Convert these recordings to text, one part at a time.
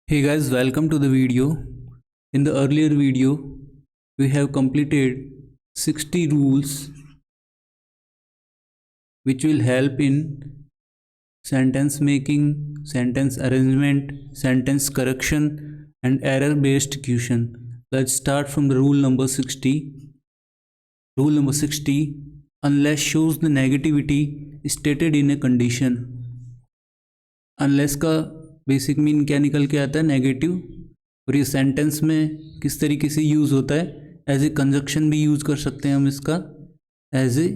Hey guys, welcome to the video. In the earlier video, we have completed 60 rules which will help in sentence making, sentence arrangement, sentence correction and error based question. Let's start from the rule number 60. Rule number 60, unless shows the negativity stated in a condition. Unless का basic mean क्या निकल के आता है, negative. और ये sentence में किस तरीके से यूज़ होता है, एज ए कंजक्शन भी यूज़ कर सकते हैं हम इसका, एज ए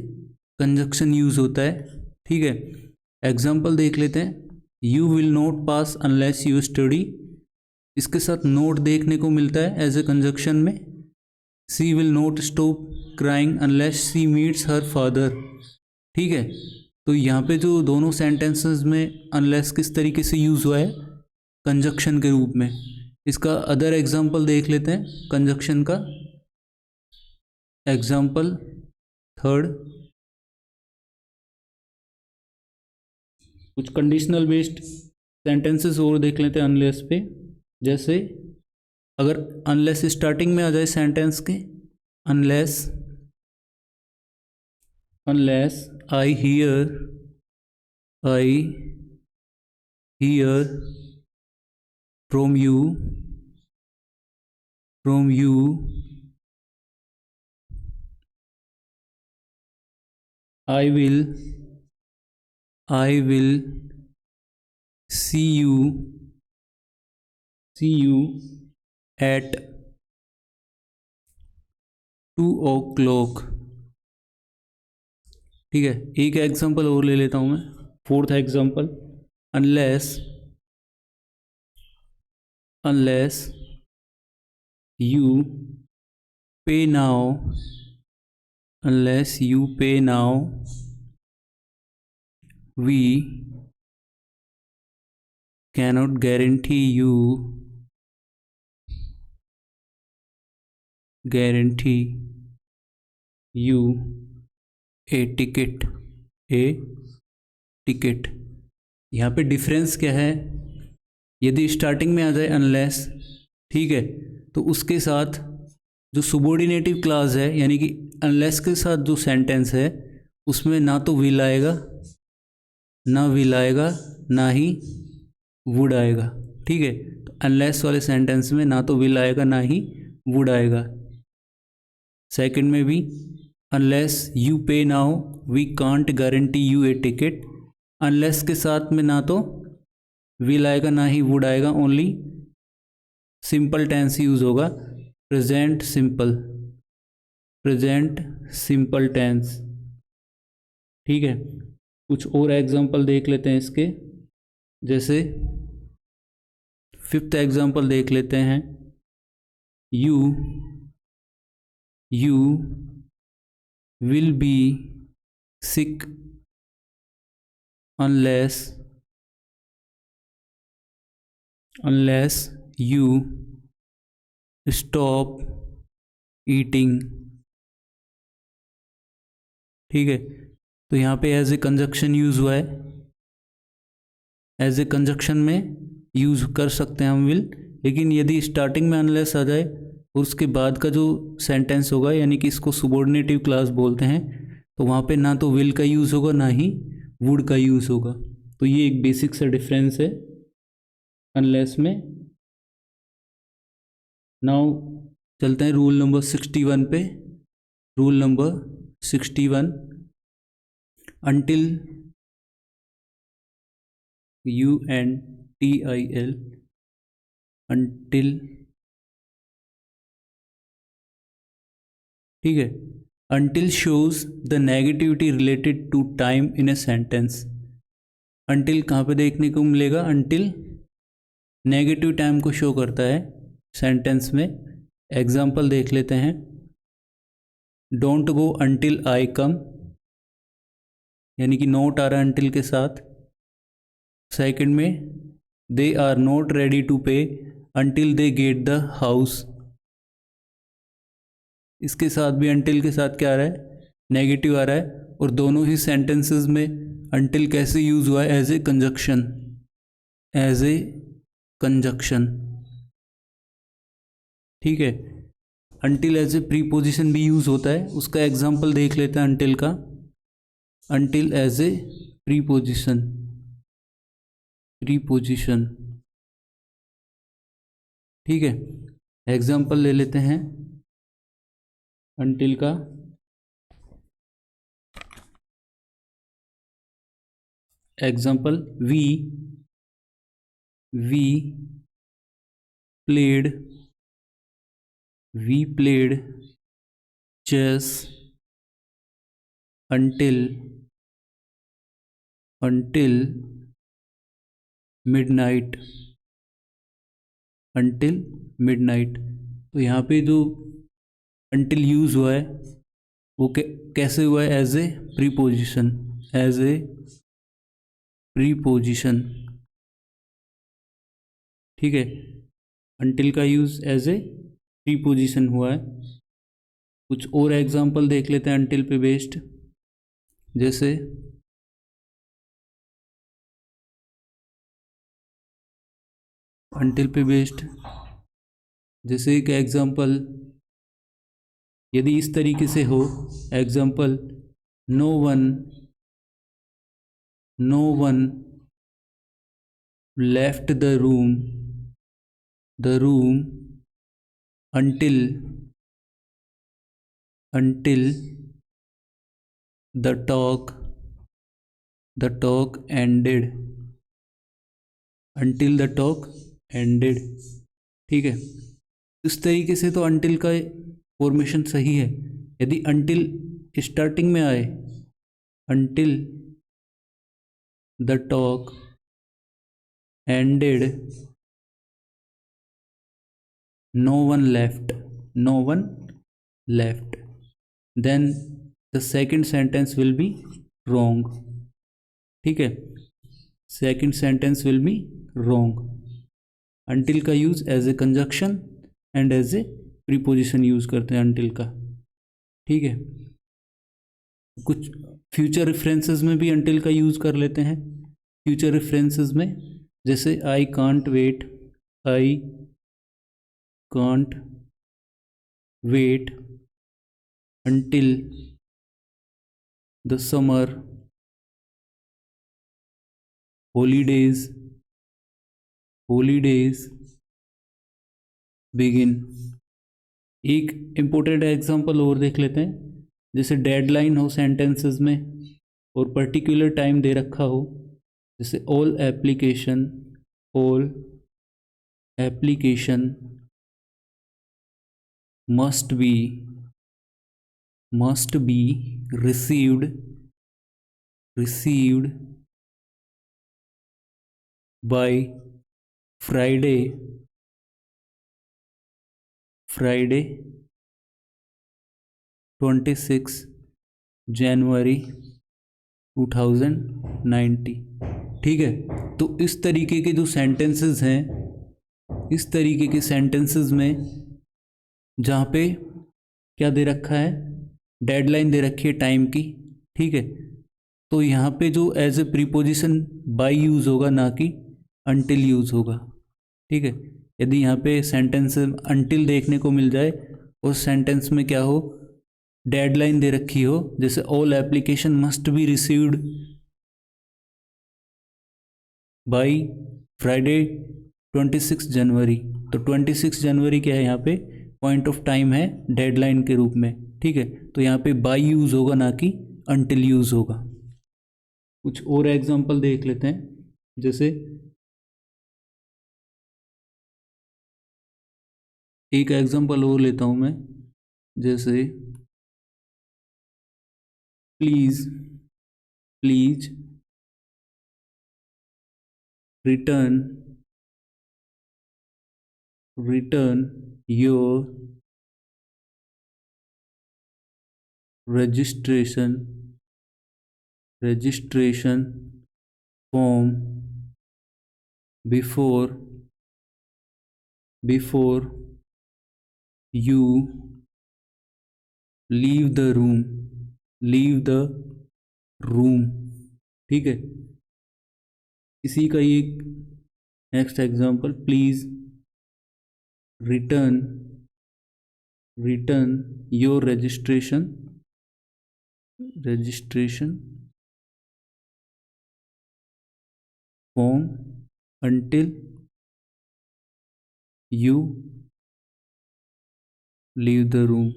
कंजक्शन यूज़ होता है। ठीक है, एग्जांपल देख लेते हैं। You will not pass unless you study, इसके साथ नोट देखने को मिलता है एज ए कंजक्शन में। She will not stop crying unless she meets her father. ठीक है, तो यहाँ पे जो दोनों सेंटेंसेस में अनलेस किस तरीके से यूज़ हुआ है, कंजक्शन के रूप में। इसका अदर एग्जांपल देख लेते हैं कंजक्शन का। एग्जांपल थर्ड, कुछ कंडीशनल बेस्ड सेंटेंसेस और देख लेते हैं अनलेस पे। जैसे अगर अनलेस स्टार्टिंग में आ जाए सेंटेंस के, unless I hear from you I will see you at 2 o'clock। ठीक है, एक एग्जांपल और ले लेता हूँ मैं, fourth example. Unless you pay now we cannot guarantee you a ticket। यहाँ पे डिफरेंस क्या है, यदि स्टार्टिंग में आ जाए अनलेस, ठीक है, तो उसके साथ जो सुबॉर्डिनेटिव क्लास है, यानी कि अनलेस के साथ जो सेंटेंस है उसमें ना तो विल आएगा ना ही वुड आएगा। ठीक है, तो अनलेस वाले सेंटेंस में ना तो विल आएगा ना ही वुड आएगा। सेकंड में भी unless you pay now we can't guarantee you a ticket, unless के साथ में ना तो विल आएगा ना ही वुड आएगा, ओनली सिंपल टेंस यूज होगा, प्रेजेंट सिंपल टेंस। ठीक है, कुछ और एग्जांपल देख लेते हैं इसके। जैसे फिफ्थ एग्जांपल देख लेते हैं। You will be sick unless you stop eating। ठीक है, तो यहाँ पे एज ए कंजक्शन यूज हुआ है, एज ए कंजक्शन में यूज कर सकते हैं हम विल। लेकिन यदि स्टार्टिंग में अनलेस आ जाए और उसके बाद का जो सेंटेंस होगा, यानी कि इसको सुबॉर्डिनेटिव क्लास बोलते हैं, तो वहाँ पे ना तो विल का यूज़ होगा ना ही वुड का यूज़ होगा। तो ये एक बेसिक सा डिफरेंस है अनलेस में। नाउ चलते हैं रूल नंबर 61 पे। रूल नंबर 61, until until, ठीक है, until shows the negativity related to time in a sentence। until कहाँ पे देखने को मिलेगा, until नेगेटिव टाइम को शो करता है सेंटेंस में। एग्जाम्पल देख लेते हैं। Don't go until I come, यानी कि नोट आ रहा है until के साथ। सेकंड में they are not ready to pay until they get the house, इसके साथ भी until के साथ क्या आ रहा है, नेगेटिव आ रहा है। और दोनों ही सेंटेंसेस में until कैसे यूज़ हुआ है, एज ए कंजक्शन, ठीक है। until एज ए प्रीपोजिशन भी यूज होता है, उसका एग्जांपल देख लेते हैं until का। until एज ए प्रीपोजिशन, ठीक है। एग्जांपल ले लेते हैं until का। Example, we played chess until midnight, तो यहाँ पे जो until यूज हुआ है वो कैसे हुआ है? एज ए प्रीपोजिशन, ठीक है। until का यूज एज ए प्रीपोजिशन हुआ है। कुछ और एग्जांपल देख लेते हैं until पे बेस्ड, जैसे until पे बेस्ड, जैसे एक एग्जांपल यदि इस तरीके से हो, example, no one left the room until the talk ended, ठीक है। इस तरीके से तो until का फॉर्मेशन सही है। यदि until स्टार्टिंग में आए, until the talk ended, no one left, then the second sentence will be wrong, ठीक है। Second sentence will be wrong. until का use as a conjunction and as a preposition use करते हैं until का, ठीक है। कुछ फ्यूचर रेफरेंसेस में भी until का यूज कर लेते हैं। फ्यूचर रेफरेंसेस में जैसे I can't wait until the summer holidays begin। एक इम्पोर्टेंट एग्जांपल और देख लेते हैं, जैसे डेडलाइन हो सेंटेंसेस में और पर्टिकुलर टाइम दे रखा हो, जैसे all application must be received by Friday 26 जनवरी 2090, ठीक है। तो इस तरीके के जो सेंटेंसेस हैं, इस तरीके के सेंटेंसेस में जहाँ पे क्या दे रखा है, डेडलाइन दे रखी है टाइम की, ठीक है, तो यहाँ पे जो as a preposition by use होगा, ना कि until यूज़ होगा, ठीक है। यदि यहाँ पे सेंटेंस until देखने को मिल जाए और सेंटेंस में क्या हो, डेडलाइन दे रखी हो, जैसे all application must be received by Friday 26 जनवरी, तो 26 जनवरी क्या है, यहाँ पे पॉइंट ऑफ टाइम है डेडलाइन के रूप में, ठीक है। तो यहाँ पे बाय यूज़ होगा, ना कि until यूज़ होगा। कुछ और एग्जांपल देख लेते हैं, जैसे एक एग्जांपल और लेता हूँ मैं, जैसे please return your registration form before you leave the room, ठीक है। इसी का एक next example, please return your registration form until you leave the room।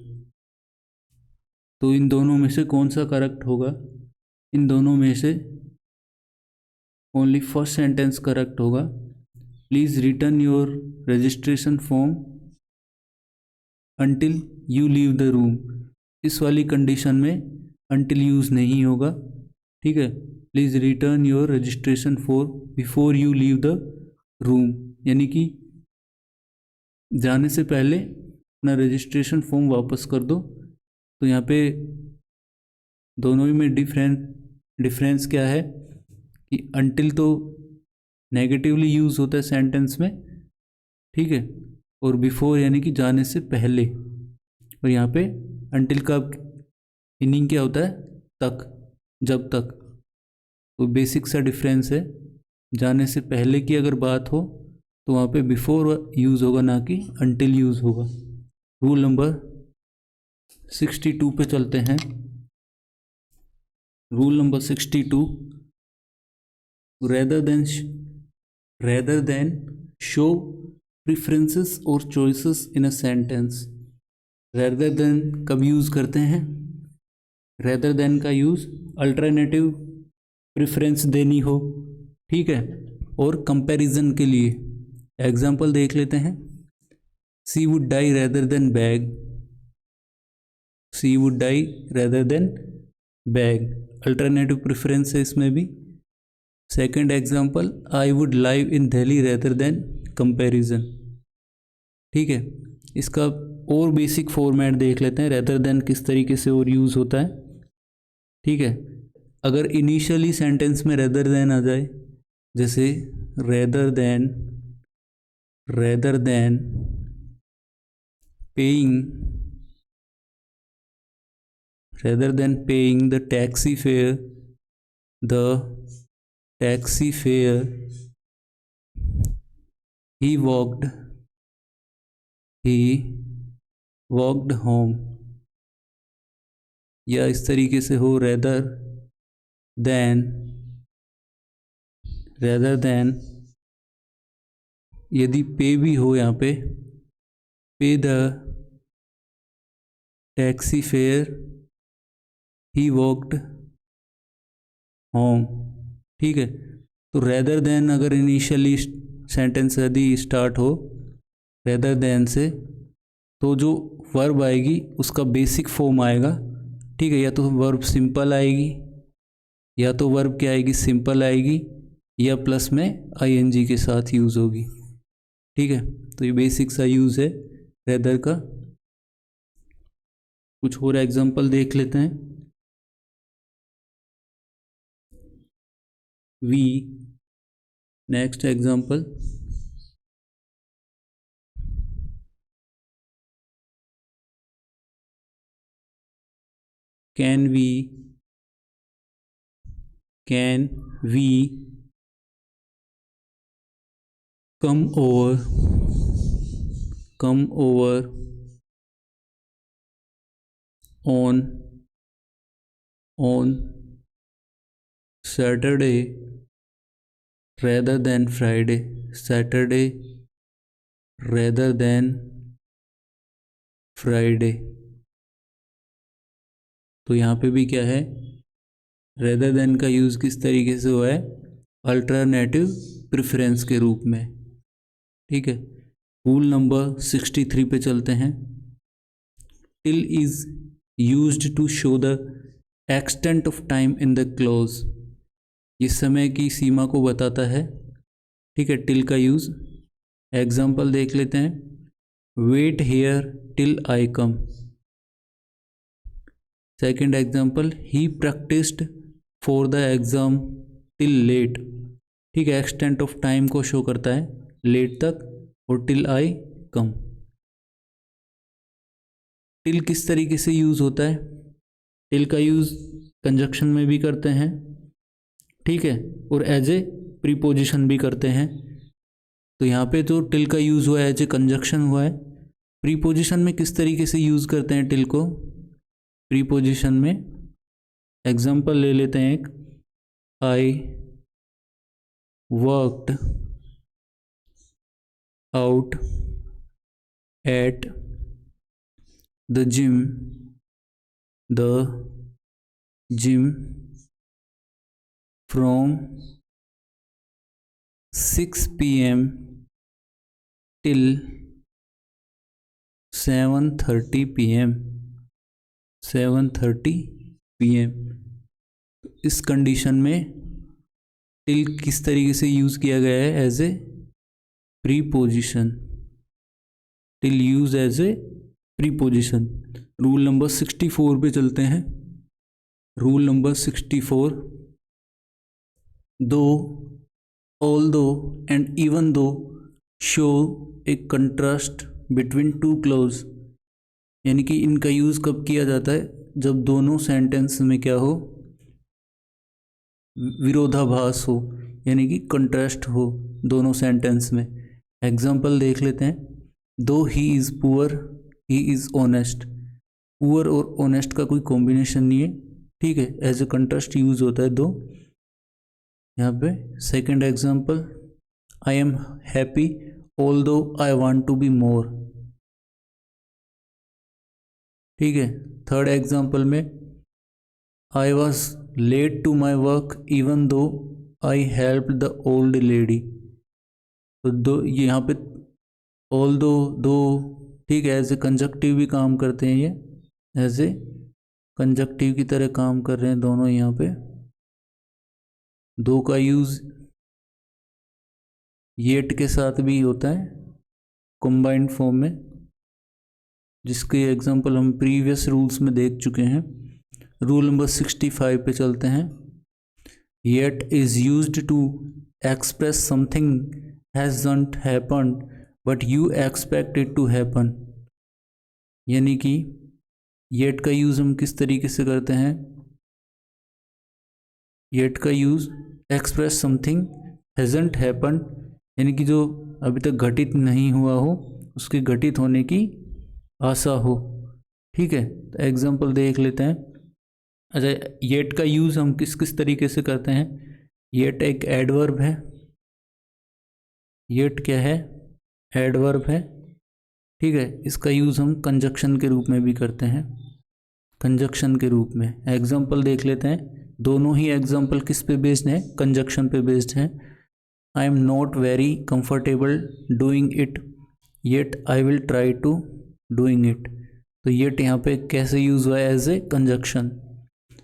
तो इन दोनों में से कौन सा करेक्ट होगा? इन दोनों में से ओनली फर्स्ट सेंटेंस करेक्ट होगा। Please return your registration form until you leave the room. इस वाली कंडीशन में अंटिल यूज़ नहीं होगा, ठीक है। Please return your registration form before you leave the room, यानी कि जाने से पहले अपना रजिस्ट्रेशन फॉर्म वापस कर दो। तो यहाँ पे दोनों ही में डिफरेंस क्या है कि अंटिल तो नेगेटिवली यूज़ होता है सेंटेंस में, ठीक है, और बिफोर यानी कि जाने से पहले। और यहाँ पे अंटिल का मीनिंग क्या होता है? तक, जब तक। तो बेसिक सा डिफरेंस है। जाने से पहले की अगर बात हो तो वहाँ पे बिफोर यूज़ होगा, ना कि अंटिल यूज़ होगा। रूल नंबर 62 पे चलते हैं। Rule number 62, rather than show preferences और choices in a sentence. Rather than कब यूज़ करते हैं? रेदर देन का यूज़ अल्टरनेटिव प्रिफरेंस देनी हो, ठीक है, और कंपैरिजन के लिए। एग्जाम्पल देख लेते हैं। She would die rather than beg. She would die rather than beg, alternative preference है इसमें भी। Second example, I would live in Delhi rather than comparison, ठीक है। इसका और बेसिक फॉर्मेट देख लेते हैं, रेदर देन किस तरीके से और यूज़ होता है, ठीक है। अगर इनिशियली सेंटेंस में रेदर देन आ जाए, जैसे rather than paying the taxi fare, he walked home, या इस तरीके से हो रेदर देन यदि पे भी हो यहाँ पे, पे the taxi fare he walked home, ठीक है। तो रेदर देन अगर इनिशियली सेंटेंस यदि स्टार्ट हो रेदर देन से, तो जो वर्ब आएगी उसका बेसिक फॉर्म आएगा, ठीक है। या तो वर्ब सिंपल आएगी, या तो वर्ब क्या आएगी, सिंपल आएगी, या प्लस में आईएनजी के साथ यूज़ होगी, ठीक है। तो ये बेसिक सा यूज़ है रेदर का। कुछ और एग्जांपल देख लेते हैं। We, next example, can we come over on Saturday rather than Friday, Saturday rather than Friday। तो यहाँ पे भी क्या है, रेदर देन का यूज़ किस तरीके से हुआ है, अल्टरनेटिव प्रेफरेंस के रूप में, ठीक है। रूल नंबर 63 पे चलते हैं। Till is used to show the extent of time in the clause, ये समय की सीमा को बताता है, ठीक है, टिल का यूज़। एग्जाम्पल देख लेते हैं। Wait here till I come. Second example, he practised for the exam till late, ठीक है, एक्सटेंट ऑफ टाइम को शो करता है लेट तक, और टिल आई कम। टिल किस तरीके से यूज़ होता है? टिल का यूज़ कंजक्शन में भी करते हैं, ठीक है, और एज ए प्रीपोजिशन भी करते हैं। तो यहाँ पे तो टिल का यूज़ हुआ है एज ए कंजक्शन हुआ है। प्रीपोजिशन में किस तरीके से यूज़ करते हैं टिल को? प्रीपोजिशन में एग्जाम्पल ले लेते हैं एक, I worked out at the gym from 6 PM till 7:30 PM 7:30 PM। इस कंडीशन में टिल किस तरीके से यूज़ किया गया है? As a preposition. Till use as a preposition. Rule number 64 पे चलते हैं। Rule number 64, though, although and even though show a contrast between two clause. यानी कि इनका यूज़ कब किया जाता है? जब दोनों सेंटेंस में क्या हो? विरोधाभास हो, यानी कि कंट्रास्ट हो दोनों सेंटेंस में। एग्जाम्पल देख लेते हैं। दो he is poor he is honest. Poor और ऑनेस्ट का कोई कॉम्बिनेशन नहीं है, ठीक है, एज ए कंट्रास्ट यूज होता है दो। यहाँ पे second example, I am happy although I want to be more, ठीक है। थर्ड एग्जाम्पल में, I was late to my work even though I help the old lady. तो दो यहाँ पे ऑल दो, ठीक है, एज ए कंजक्टिव भी काम करते हैं, ये एज ए कंजक्टिव की तरह काम कर रहे हैं दोनों। यहाँ पे दो का यूज येट के साथ भी होता है कंबाइंड फॉर्म में, जिसके एग्जांपल हम प्रीवियस रूल्स में देख चुके हैं। रूल नंबर 65 पे चलते हैं। Yet is used to express something hasn't happened but you expect it to happen. यानी कि येट का यूज़ हम किस तरीके से करते हैं? येट का use express something hasn't happen, यानी कि जो अभी तक घटित नहीं हुआ हो उसके घटित होने की आशा हो, ठीक है। तो एग्जांपल देख लेते हैं। अच्छा, येट का यूज़ हम किस किस तरीके से करते हैं? येट एक एडवर्ब है। येट क्या है? एडवर्ब है, ठीक है। इसका यूज़ हम कंजक्शन के रूप में भी करते हैं, कंजक्शन के रूप में। एग्जांपल देख लेते हैं। दोनों ही एग्जांपल किस पे बेस्ड हैं? कंजक्शन पे बेस्ड हैं। I am not very comfortable doing it yet I will try to doing it. तो येट यहाँ पे कैसे यूज़ हुआ है? As a conjunction.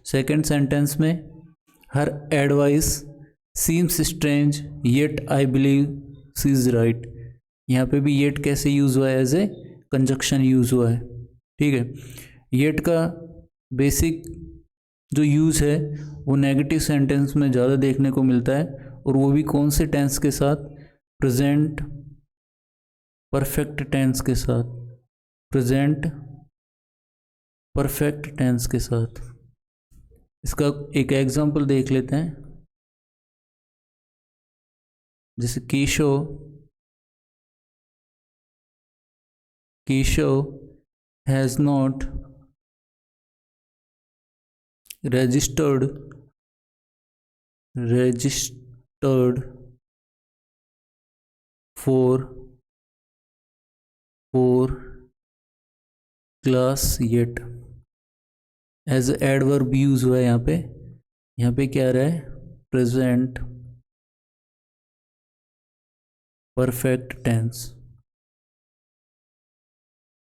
Second sentence में, her advice seems strange yet I believe she is right. यहाँ पे भी येट कैसे यूज़ हुआ है? एज ए कंजक्शन यूज़ हुआ है, ठीक है। येट का बेसिक जो यूज़ है वो नेगेटिव सेंटेंस में ज़्यादा देखने को मिलता है, और वो भी कौन से टेंस के साथ? प्रेजेंट परफेक्ट टेंस के साथ, प्रेजेंट परफेक्ट टेंस के साथ। इसका एक एग्जांपल देख लेते हैं। जैसे Keshav has not registered for class yet। As adverb use हुआ है यहाँ पे। यहाँ पे क्या रहा है? प्रेजेंट परफेक्ट टेंस,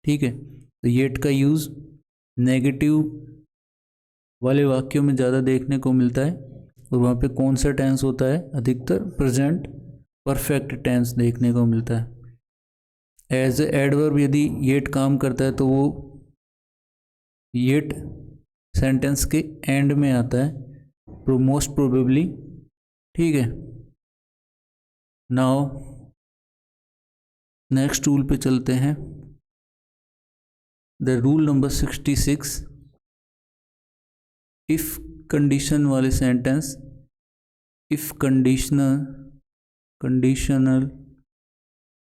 ठीक है। तो येट का यूज नेगेटिव वाले वाक्यों में ज़्यादा देखने को मिलता है, और वहाँ पे कौन सा टेंस होता है? अधिकतर प्रेजेंट परफेक्ट टेंस देखने को मिलता है। एज ए एडवर्ब यदि येट काम करता है तो वो येट सेंटेंस के एंड में आता है मोस्ट प्रोबेबली, ठीक है। नाउ नेक्स्ट रूल पे चलते हैं। The rule number 66, if condition वाले sentence, if conditional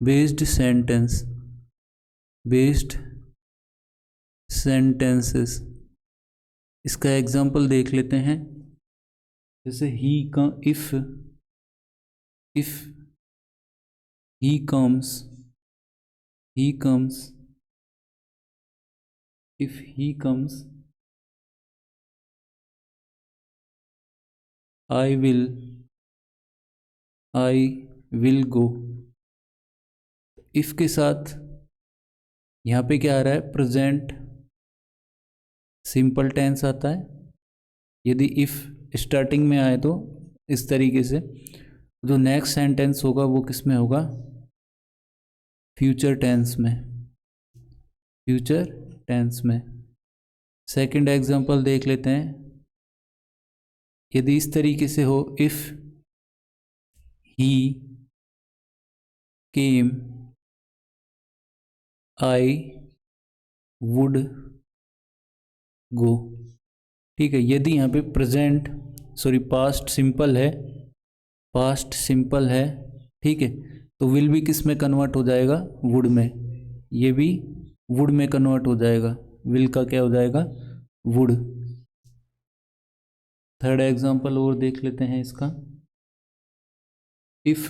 based sentences. इसका एग्जाम्पल देख लेते हैं। जैसे ही का if he comes if he comes I will go। If के साथ यहाँ पे क्या आ रहा है, प्रेजेंट सिंपल टेंस आता है। यदि इफ स्टार्टिंग में आए तो इस तरीके से, जो नेक्स्ट सेंटेंस होगा वो किस में होगा, फ्यूचर टेंस में। सेकंड एग्जांपल देख लेते हैं। यदि इस तरीके से हो, if he came I would go. ठीक है, यदि यहाँ पे पास्ट सिंपल है, ठीक है, तो विल भी किस में कन्वर्ट हो जाएगा, वुड में। ये भी वुड में कन्वर्ट हो जाएगा, विल का क्या हो जाएगा, वुड। थर्ड एग्जांपल और देख लेते हैं इसका। If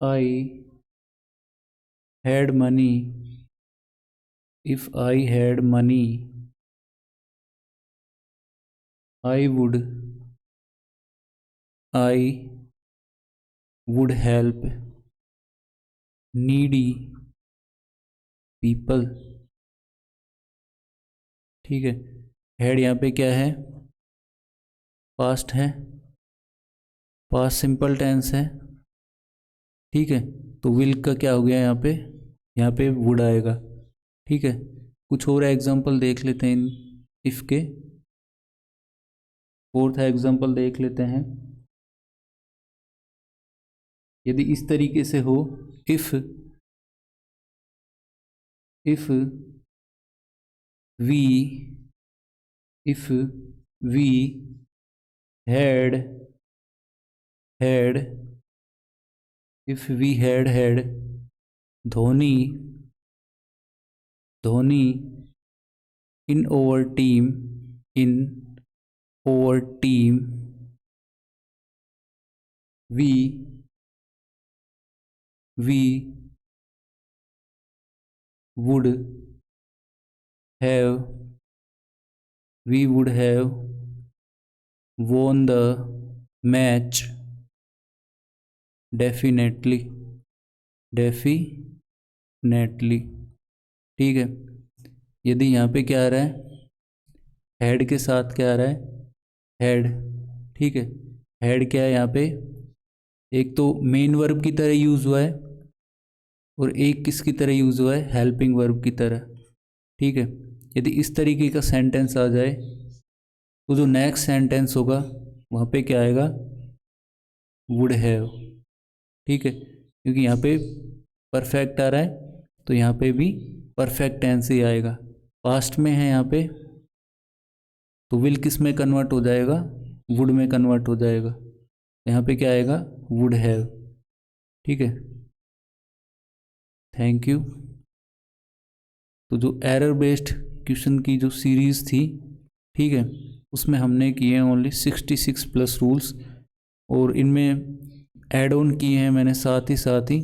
I had money, I would help needy people। ठीक है, हेड यहाँ पे क्या है, पास्ट है, पास्ट सिंपल टेंस है। ठीक है, तो विल का क्या हो गया, यहाँ पे वुड आएगा। ठीक है, कुछ और एग्जांपल देख लेते हैं इफ के। फोर्थ एग्जांपल देख लेते हैं। यदि इस तरीके से हो, if we had Dhoni in our team, we would have won the match definitely। ठीक है, यदि यहाँ पे क्या आ रहा है, हेड के साथ क्या आ रहा है, हेड। ठीक है, हेड क्या है यहाँ पे, एक तो मेन वर्ब की तरह यूज हुआ है और एक किसकी तरह यूज हुआ है, हेल्पिंग वर्ब की तरह। ठीक है, यदि इस तरीके का सेंटेंस आ जाए तो जो नेक्स्ट सेंटेंस होगा वहाँ पे क्या आएगा, वुड हैव। ठीक है, क्योंकि यहाँ पे परफेक्ट आ रहा है तो यहाँ पे भी परफेक्ट टेंस ही आएगा। पास्ट में है यहाँ पे, तो विल किस में कन्वर्ट हो जाएगा, वुड में कन्वर्ट हो जाएगा। यहाँ पे क्या आएगा, वुड हैव। ठीक है, थैंक यू। तो जो एरर बेस्ड क्वेश्चन की जो सीरीज़ थी, ठीक है, उसमें हमने किए हैं ओनली 66 प्लस रूल्स, और इनमें ऐड ऑन किए हैं मैंने साथ ही।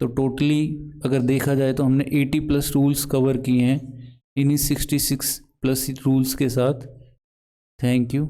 तो टोटली अगर देखा जाए तो हमने 80 प्लस रूल्स कवर किए हैं इन्हीं 66 प्लस रूल्स के साथ। Thank you.